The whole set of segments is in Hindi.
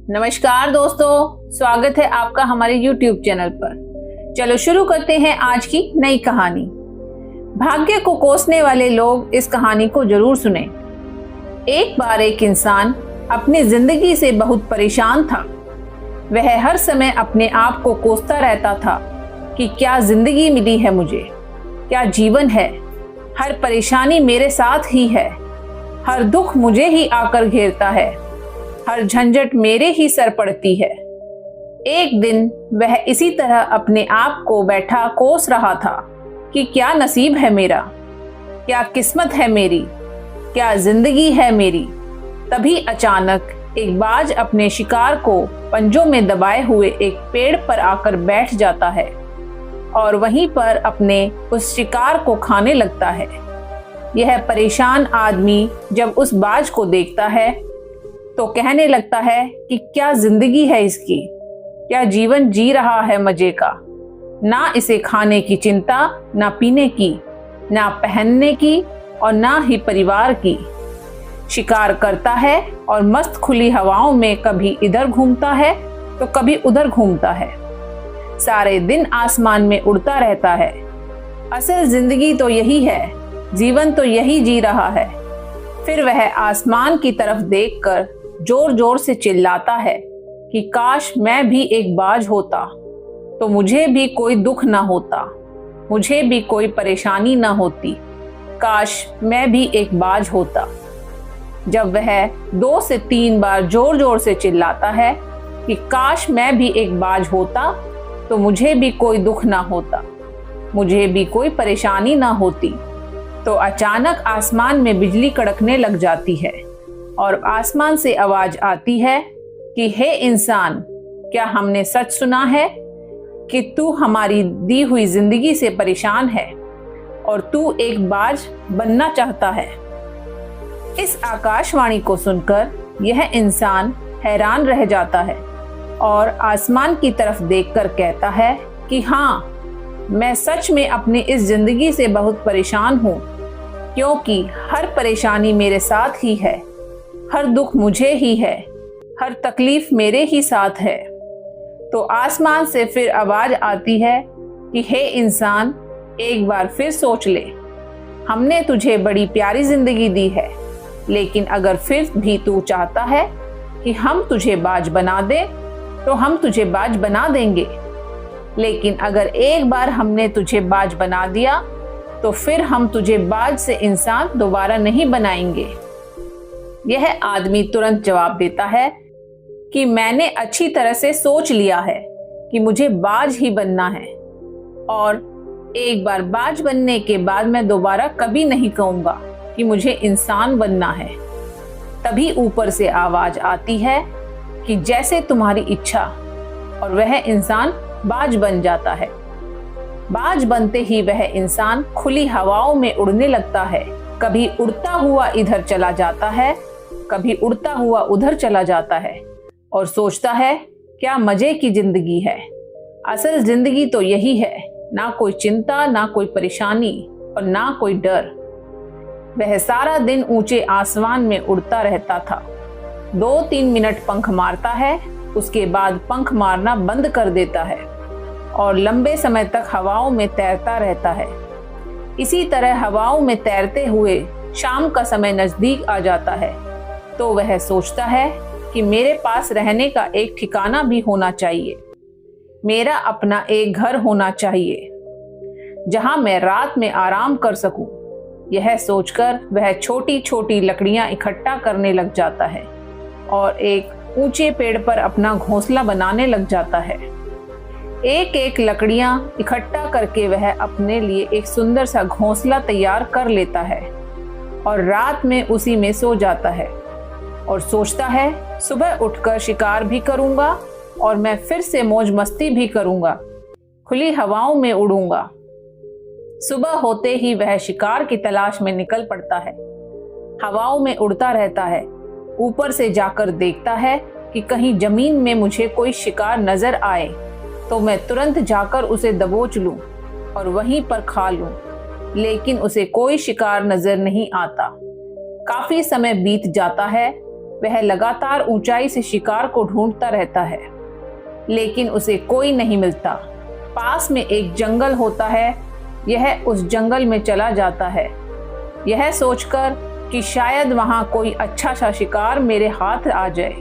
नमस्कार दोस्तों, स्वागत है आपका हमारे YouTube चैनल पर। चलो शुरू करते हैं आज की नई कहानी। भाग्य को कोसने वाले लोग इस कहानी को जरूर सुने। एक बार एक इंसान अपनी जिंदगी से बहुत परेशान था। वह हर समय अपने आप को कोसता रहता था कि क्या जिंदगी मिली है मुझे, क्या जीवन है। हर परेशानी मेरे साथ ही है, हर दुख मुझे ही आकर घेरता है, हर झंझट मेरे ही सर पड़ती है। एक दिन वह इसी तरह अपने आप को बैठा कोस रहा था कि क्या नसीब है मेरा, क्या किस्मत है मेरी, क्या जिंदगी है मेरी। तभी अचानक एक बाज अपने शिकार को पंजों में दबाए हुए एक पेड़ पर आकर बैठ जाता है और वहीं पर अपने उस शिकार को खाने लगता है। यह परेशान आदमी जब उस बाज को देखता है तो कहने लगता है कि क्या जिंदगी है इसकी, क्या जीवन जी रहा है मजे का। ना इसे खाने की चिंता, ना पीने की, ना पहनने की और ना ही परिवार की। शिकार करता है और मस्त खुली हवाओं में कभी इधर घूमता है तो कभी उधर घूमता है। सारे दिन आसमान में उड़ता रहता है। असल जिंदगी तो यही है, जीवन तो यही जी रहा है। फिर वह आसमान की तरफ देखकर जोर जोर से चिल्लाता है कि काश मैं भी एक बाज होता तो मुझे भी कोई दुख ना होता, मुझे भी कोई परेशानी ना होती। काश मैं भी एक बाज होता। जब वह 2 से 3 बार जोर जोर से चिल्लाता है कि काश मैं भी एक बाज होता तो मुझे भी कोई दुख ना होता, मुझे भी कोई परेशानी ना होती, तो अचानक आसमान में बिजली कड़कने लग जाती है और आसमान से आवाज आती है कि हे इंसान, क्या हमने सच सुना है कि तू हमारी दी हुई जिंदगी से परेशान है और तू एक बाज बनना चाहता है। इस आकाशवाणी को सुनकर यह इंसान हैरान रह जाता है और आसमान की तरफ देखकर कहता है कि हाँ, मैं सच में अपनी इस जिंदगी से बहुत परेशान हूँ, क्योंकि हर परेशानी मेरे साथ ही है, हर दुख मुझे ही है, हर तकलीफ मेरे ही साथ है। तो आसमान से फिर आवाज आती है कि हे इंसान, एक बार फिर सोच ले। हमने तुझे बड़ी प्यारी जिंदगी दी है, लेकिन अगर फिर भी तू चाहता है कि हम तुझे बाज बना दे तो हम तुझे बाज बना देंगे। लेकिन अगर एक बार हमने तुझे बाज बना दिया तो फिर हम तुझे बाज से इंसान दोबारा नहीं बनाएंगे। यह आदमी तुरंत जवाब देता है कि मैंने अच्छी तरह से सोच लिया है कि मुझे बाज ही बनना है और एक बार बाज बनने के बाद मैं दोबारा कभी नहीं कहूंगा कि मुझे इंसान बनना है। तभी ऊपर से आवाज आती है कि जैसे तुम्हारी इच्छा, और वह इंसान बाज बन जाता है। बाज बनते ही वह इंसान खुली हवाओं में उड़ने लगता है। कभी उड़ता हुआ इधर चला जाता है, कभी उड़ता हुआ उधर चला जाता है और सोचता है क्या मजे की जिंदगी है। असल जिंदगी तो यही है, ना कोई चिंता, ना कोई परेशानी और ना कोई डर। वह सारा दिन ऊंचे आसमान में उड़ता रहता था। 2-3 मिनट पंख मारता है, उसके बाद पंख मारना बंद कर देता है और लंबे समय तक हवाओं में तैरता रहता है। इसी तरह हवाओं में तैरते हुए शाम का समय नजदीक आ जाता है तो वह सोचता है कि मेरे पास रहने का एक ठिकाना भी होना चाहिए, मेरा अपना एक घर होना चाहिए जहां मैं रात में आराम कर सकूं। यह सोचकर वह छोटी छोटी लकड़ियां इकट्ठा करने लग जाता है और एक ऊंचे पेड़ पर अपना घोंसला बनाने लग जाता है। एक एक लकड़ियां इकट्ठा करके वह अपने लिए एक सुंदर सा घोंसला तैयार कर लेता है और रात में उसी में सो जाता है और सोचता है सुबह उठकर शिकार भी करूंगा और मैं फिर से मौज मस्ती भी करूंगा, खुली हवाओं में उड़ूंगा। सुबह होते ही वह शिकार की तलाश में निकल पड़ता है। हवाओं में उड़ता रहता है, ऊपर से जाकर देखता है कि कहीं जमीन में मुझे कोई शिकार नजर आए तो मैं तुरंत जाकर उसे दबोच लूं और वहीं पर खा लूं। लेकिन उसे कोई शिकार नजर नहीं आता। काफी समय बीत जाता है वह लगातार ऊंचाई से शिकार को ढूंढता रहता है, लेकिन उसे कोई नहीं मिलता। पास में एक जंगल होता है, यह उस जंगल में चला जाता है, यह सोचकर कि शायद वहां कोई अच्छा सा शिकार मेरे हाथ आ जाए।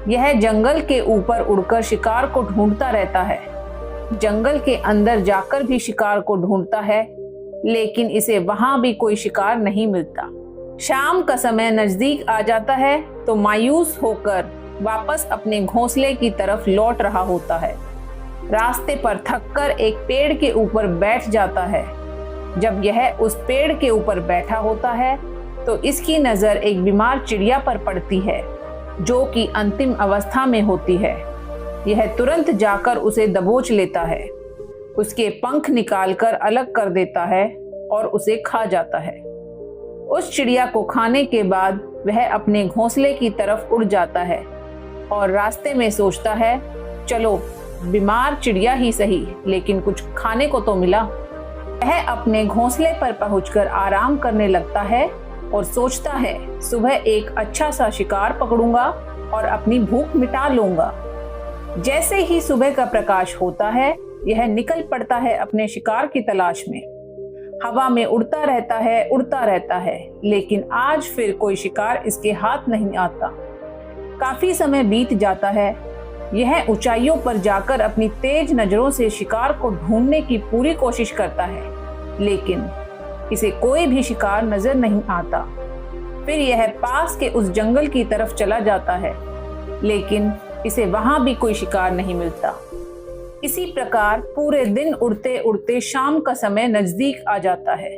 यह जंगल के ऊपर उड़कर शिकार को ढूंढता रहता है, जंगल के अंदर जाकर भी शिकार को ढूंढता है, लेकिन इसे वहां भी कोई शिकार नहीं मिलता। शाम का समय नजदीक आ जाता है तो मायूस होकर वापस अपने घोंसले की तरफ लौट रहा होता है। रास्ते पर थककर एक पेड़ के ऊपर बैठ जाता है। जब यह उस पेड़ के ऊपर बैठा होता है तो इसकी नजर एक बीमार चिड़िया पर पड़ती है, जो कि अंतिम अवस्था में होती है। यह तुरंत जाकर उसे दबोच लेता है, उसके पंख निकालकर अलग कर देता है और उसे खा जाता है। उस चिड़िया को खाने के बाद वह अपने घोंसले की तरफ उड़ जाता है और रास्ते में सोचता है, चलो बीमार चिड़िया ही सही, लेकिन कुछ खाने को तो मिला। वह अपने घोंसले पर पहुंचकर आराम करने लगता है और सोचता है, सुबह एक अच्छा सा शिकार पकड़ूंगा और अपनी भूख मिटा लूंगा। जैसे ही सुबह का प्रकाश होता है, यह निकल पड़ता है अपने शिकार की तलाश में। हवा में उड़ता रहता है, लेकिन आज फिर कोई शिकार इसके हाथ नहीं आता। काफी समय बीत जाता है। यह ऊंचाइयों पर जाकर अपनी तेज नजरों से शिकार को ढूंढने की पूरी कोशिश करता है, लेकिन इसे कोई भी शिकार नजर नहीं आता। फिर यह पास के उस जंगल की तरफ चला जाता है, लेकिन इसे वहां भी कोई शिकार नहीं मिलता। इसी प्रकार पूरे दिन उड़ते उड़ते शाम का समय नजदीक आ जाता है,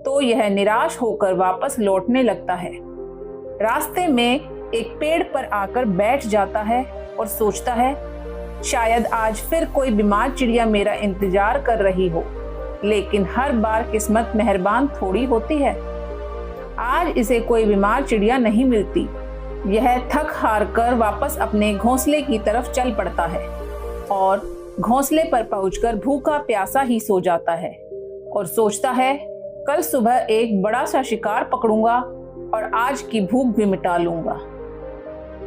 तो यह निराश होकर वापस लौटने लगता है। रास्ते में एक पेड़ पर आकर बैठ जाता है और सोचता है, शायद आज फिर कोई बीमार चिड़िया मेरा इंतजार कर रही हो, लेकिन हर बार किस्मत मेहरबान थोड़ी होती है। आज इसे कोई बीमार चिड़िया नहीं मिलती। यह थक हार कर वापस अपने घोंसले की तरफ चल पड़ता है और घोंसले पर पहुंचकर भूखा प्यासा ही सो जाता है और सोचता है, कल सुबह एक बड़ा सा शिकार पकड़ूंगा और आज की भूख भी मिटा लूंगा।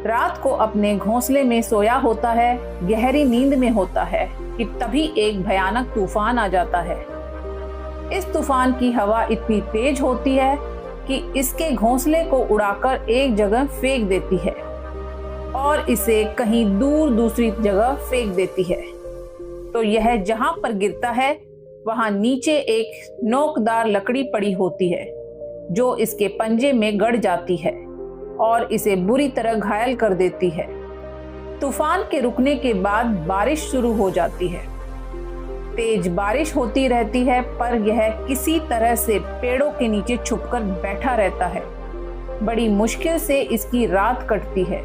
रात को अपने घोंसले में सोया होता है, गहरी नींद में होता है कि तभी एक भयानक तूफान आ जाता है। इस तूफान की हवा इतनी तेज होती है कि इसके घोंसले को उड़ाकर एक जगह फेंक देती है और इसे कहीं दूर दूसरी जगह फेंक देती है। तो यह जहां पर गिरता है वहां नीचे एक नोकदार लकड़ी पड़ी होती है, जो इसके पंजे में गड़ जाती है और इसे बुरी तरह घायल कर देती है। तूफान के रुकने के बाद बारिश शुरू हो जाती है। तेज बारिश होती रहती है, पर यह किसी तरह से पेड़ों के नीचे छुपकर बैठा रहता है। बड़ी मुश्किल से इसकी रात कटती है।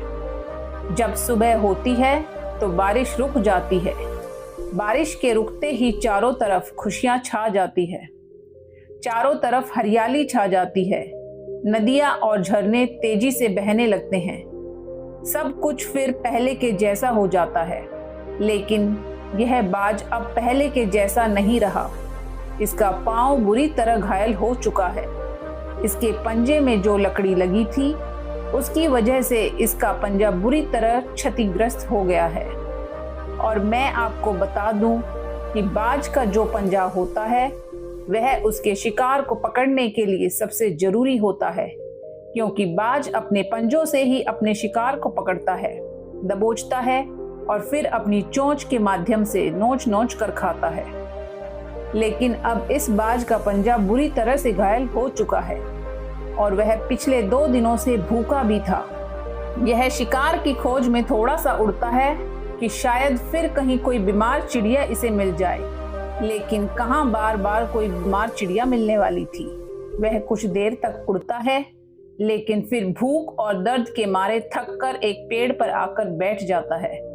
जब सुबह होती है तो बारिश रुक जाती है। बारिश के रुकते ही चारों तरफ खुशियां छा जाती है, चारों तरफ हरियाली छा जाती है। नदियां और झरने तेजी से बहने लगते हैं। सब कुछ फिर पहले के जैसा हो जाता है, लेकिन यह बाज अब पहले के जैसा नहीं रहा। इसका पांव बुरी तरह घायल हो चुका है। इसके पंजे में जो लकड़ी लगी थी, उसकी वजह से इसका पंजा बुरी तरह क्षतिग्रस्त हो गया है। और मैं आपको बता दूं कि बाज का जो पंजा होता है, वह उसके शिकार को पकड़ने के लिए सबसे जरूरी होता है, क्योंकि बाज अपने पंजों से ही अपने शिकार को पकड़ता है, दबोचता है और फिर अपनी चोंच के माध्यम से नोच नोच कर खाता है। लेकिन अब इस बाज का पंजा बुरी तरह से घायल हो चुका है और वह पिछले 2 दिनों से भूखा भी था। यह शिकार की खोज में थोड़ा सा उड़ता है कि शायद फिर कहीं कोई बीमार चिड़िया इसे मिल जाए, लेकिन कहाँ बार बार कोई बीमार चिड़िया मिलने वाली थी। वह कुछ देर तक उड़ता है, लेकिन फिर भूख और दर्द के मारे थककर एक पेड़ पर आकर बैठ जाता है।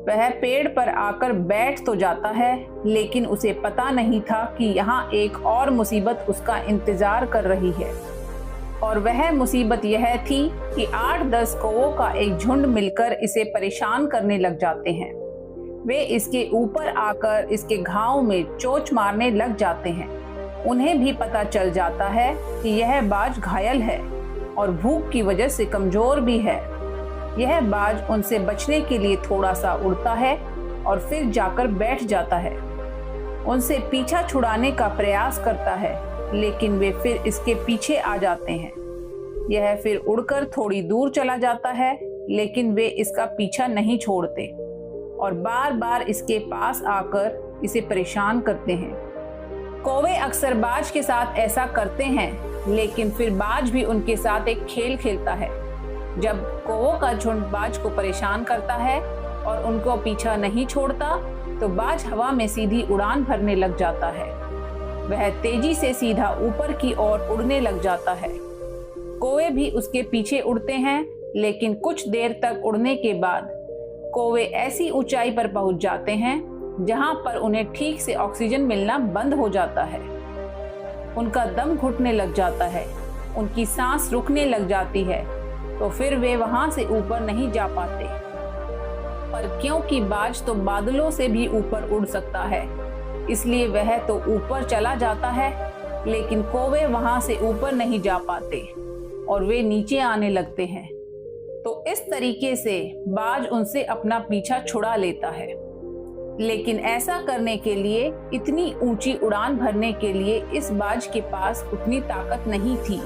वह पेड़ पर आकर बैठ तो जाता है, लेकिन उसे पता नहीं था कि यहाँ एक और मुसीबत उसका इंतजार कर रही है। और वह मुसीबत यह थी कि 8-10 कौवों का एक झुंड मिलकर इसे परेशान करने लग जाते हैं। वे इसके ऊपर आकर इसके घाव में चोंच मारने लग जाते हैं। उन्हें भी पता चल जाता है कि यह बाज घायल है, और भूख की वजह से कमजोर भी है। यह बाज उनसे बचने के लिए थोड़ा सा उड़ता है और फिर जाकर बैठ जाता है। उनसे पीछा छुड़ाने का प्रयास करता है, लेकिन वे फिर इसके पीछे आ जाते हैं। यह फिर उड़कर थोड़ी दूर चला जाता है, लेकिन वे इसका पीछा नहीं छोड़ते और बार बार इसके पास आकर इसे परेशान करते हैं। कौवे अक्सर बाज के साथ ऐसा करते हैं, लेकिन फिर बाज भी उनके साथ एक खेल खेलता है। जब कौवों का झुंड बाज को परेशान करता है और उनको पीछा नहीं छोड़ता, तो बाज हवा में सीधी उड़ान भरने लग जाता है। वह तेजी से सीधा ऊपर की ओर उड़ने लग जाता है। कौवे भी उसके पीछे उड़ते हैं, लेकिन कुछ देर तक उड़ने के बाद कौवे ऐसी ऊंचाई पर पहुंच जाते हैं जहां पर उन्हें ठीक से ऑक्सीजन मिलना बंद हो जाता है। उनका दम घुटने लग जाता है, उनकी सांस रुकने लग जाती है, तो फिर वे वहां से ऊपर नहीं जा पाते। पर क्योंकि बाज तो बादलों से भी ऊपर उड़ सकता है, इसलिए वह तो ऊपर चला जाता है, लेकिन कौवे वहां से ऊपर नहीं जा पाते और वे नीचे आने लगते हैं। तो इस तरीके से बाज उनसे अपना पीछा छुड़ा लेता है। लेकिन ऐसा करने के लिए, इतनी ऊंची उड़ान भरने के लिए इस बाज के पास उतनी ताकत नहीं थी,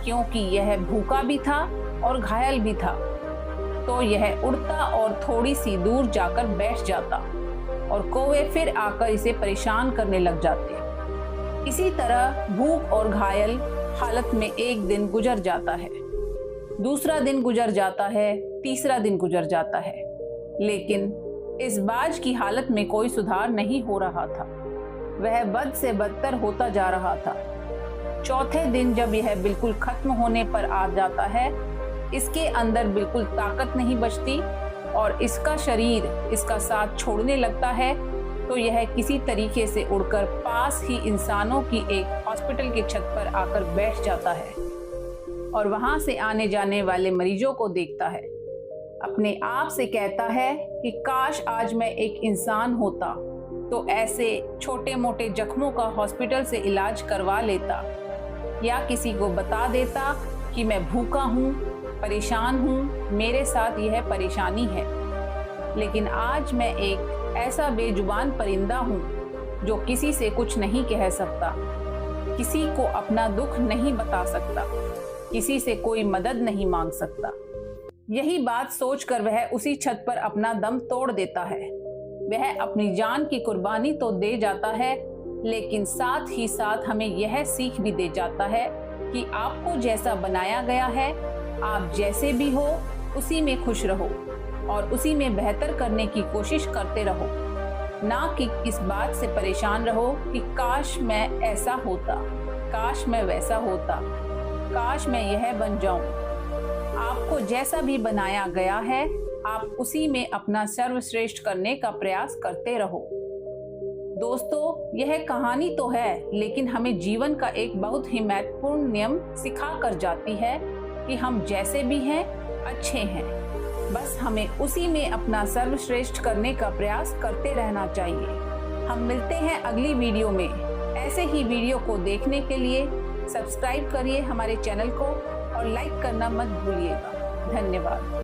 क्योंकि यह भूखा भी था और घायल भी था। तो यह उड़ता और थोड़ी सी दूर जाकर बैठ जाता और कौवे फिर आकर इसे परेशान करने लग जाते। इसी तरह भूख और घायल हालत में एक दिन गुजर जाता है, दूसरा दिन गुजर जाता है, तीसरा दिन गुजर जाता है, लेकिन इस बाज की हालत में कोई सुधार नहीं हो रहा था। वह बद से बदतर होता जा रहा था। चौथे दिन जब यह बिल्कुल खत्म होने पर आ जाता है, इसके अंदर बिल्कुल ताकत नहीं बचती और इसका शरीर इसका साथ छोड़ने लगता है, तो यह किसी तरीके से उड़कर पास ही इंसानों की एक हॉस्पिटल की छत पर आकर बैठ जाता है और वहां से आने जाने वाले मरीजों को देखता है। अपने आप से कहता है कि काश आज मैं एक इंसान होता तो ऐसे छोटे मोटे जख्मों का हॉस्पिटल से इलाज करवा लेता, या किसी को बता देता कि मैं भूखा हूँ, परेशान हूँ, मेरे साथ यह परेशानी है। लेकिन आज मैं एक ऐसा बेजुबान परिंदा हूँ जो किसी से कुछ नहीं कह सकता, किसी को अपना दुख नहीं बता सकता, किसी से कोई मदद नहीं मांग सकता। यही बात सोचकर वह उसी छत पर अपना दम तोड़ देता है। वह अपनी जान की कुर्बानी तो दे जाता है, लेकिन साथ ही साथ हमें यह सीख भी दे जाता है कि आपको जैसा बनाया गया है, आप जैसे भी हो उसी में खुश रहो और उसी में बेहतर करने की कोशिश करते रहो, ना कि इस बात से परेशान रहो कि काश मैं ऐसा होता, काश मैं वैसा होता, काश मैं यह बन जाऊं। आपको जैसा भी बनाया गया है, आप उसी में अपना सर्वश्रेष्ठ करने का प्रयास करते रहो। दोस्तों, यह कहानी तो है, लेकिन हमें जीवन का एक बहुत ही महत्वपूर्ण नियम सिखा कर जाती है कि हम जैसे भी हैं अच्छे हैं, बस हमें उसी में अपना सर्वश्रेष्ठ करने का प्रयास करते रहना चाहिए। हम मिलते हैं अगली वीडियो में। ऐसे ही वीडियो को देखने के लिए सब्सक्राइब करिए हमारे चैनल को और लाइक करना मत भूलिएगा। धन्यवाद।